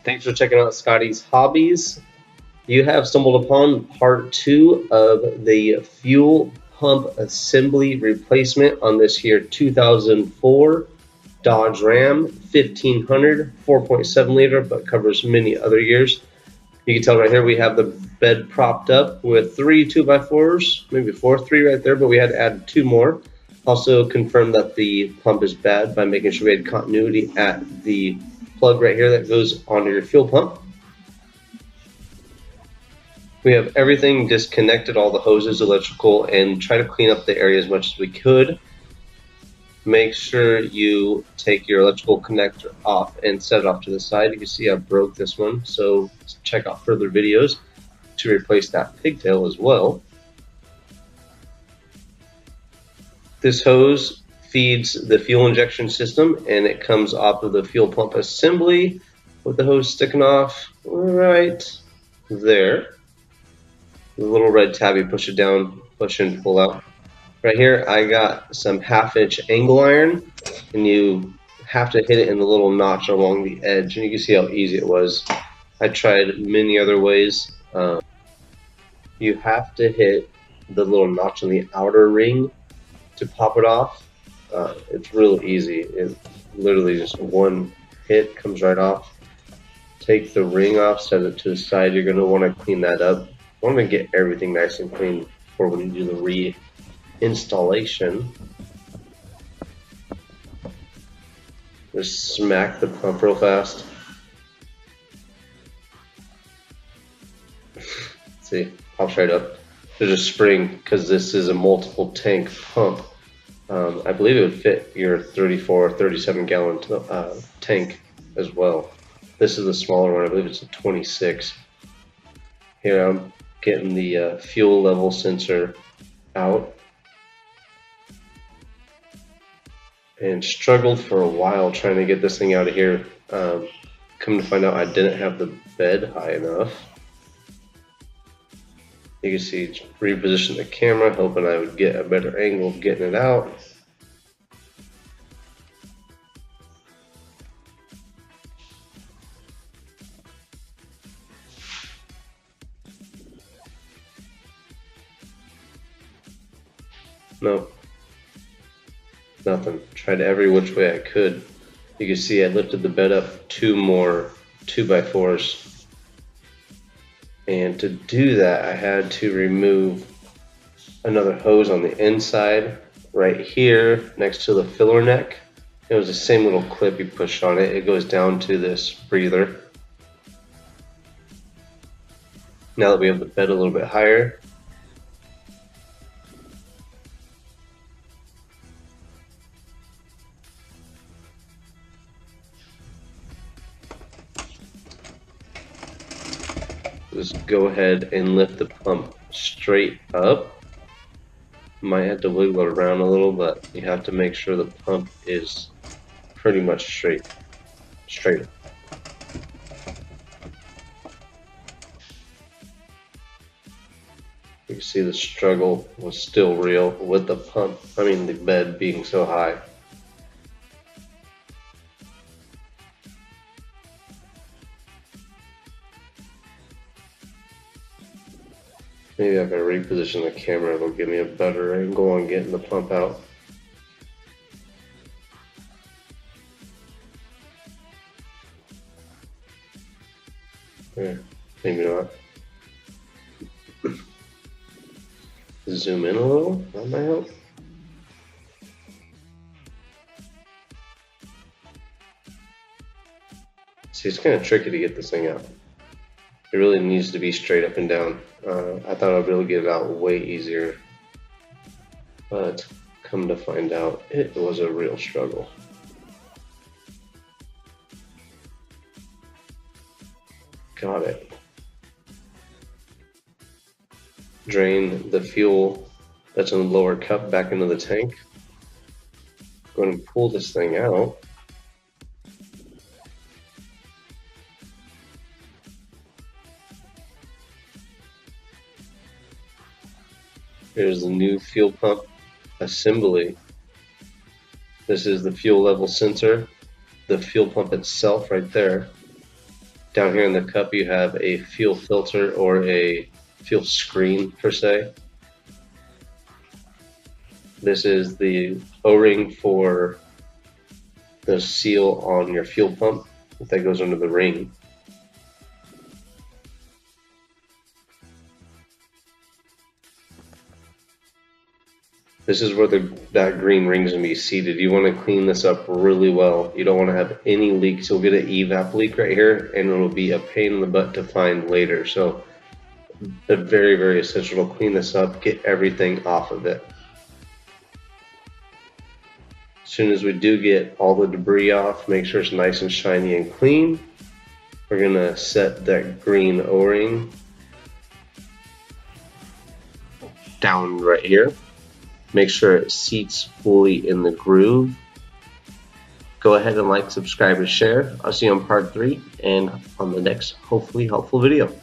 Thanks for checking out Scotty's Hobbies. You have stumbled upon part 2 of the fuel pump assembly replacement on this here 2004 Dodge Ram 1500 4.7 liter, but covers many other years. You can tell right here we have the bed propped up with 3 2x4s, maybe 3 right there, but we had to add 2 more. Also confirmed that the pump is bad by making sure we had continuity at the plug right here that goes onto your fuel pump. We have everything disconnected, all the hoses, electrical, and try to clean up the area as much as we could. Make sure you take your electrical connector off and set it off to the side. You can see I broke this one, so check out further videos to replace that pigtail as well. This hose feeds the fuel injection system, and it comes off of the fuel pump assembly with the hose sticking off right there. The little red tab, you push it down, push and pull out. Right here I got some 1/2-inch angle iron, and you have to hit it in the little notch along the edge, and you can see how easy it was. I tried many other ways. You have to hit the little notch on the outer ring to pop it off. It's real easy. It literally just one hit comes right off. Take the ring off, set it to the side. You're going to want to clean that up. Want to get everything nice and clean before when you do the reinstallation. Just smack the pump real fast. See, pops right up. There's a spring because this is a multiple tank pump. I believe it would fit your 34 or 37 gallon tank as well. This is the smaller one. I believe it's a 26. Here I'm getting the fuel level sensor out, and struggled for a while trying to get this thing out of here. Come to find out I didn't have the bed high enough. You can see, reposition the camera, hoping I would get a better angle of getting it out. No, nothing. Tried every which way I could. You can see I lifted the bed up 2 more 2x4s. And to do that, I had to remove another hose on the inside right here next to the filler neck. It was the same little clip you push on it. It goes down to this breather. Now that we have the bed a little bit higher, just go ahead and lift the pump straight up. Might have to wiggle it around a little, but you have to make sure the pump is pretty much straight up. You can see the struggle was still real with the pump, the bed being so high. Maybe if I reposition the camera, it'll give me a better angle on getting the pump out. Yeah, maybe not. Zoom in a little, that might help. See, it's kind of tricky to get this thing out. It really needs to be straight up and down. I thought I'd be able to get it out way easier, but come to find out, it was a real struggle. Got it. Drain the fuel that's in the lower cup back into the tank. Go ahead and pull this thing out. Here's the new fuel pump assembly. This is the fuel level sensor, the fuel pump itself right there. Down here in the cup you have a fuel filter or a fuel screen per se. This is the O-ring for the seal on your fuel pump that goes under the ring. This is where that green ring is going to be seated. You want to clean this up really well. You don't want to have any leaks. You'll get an evap leak right here, and it'll be a pain in the butt to find later. So it's very, very essential to clean this up, get everything off of it. As soon as we do get all the debris off, make sure it's nice and shiny and clean. We're going to set that green O-ring down right here. Make sure it seats fully in the groove. Go ahead and like, subscribe, and share. I'll see you on part 3 and on the next hopefully helpful video.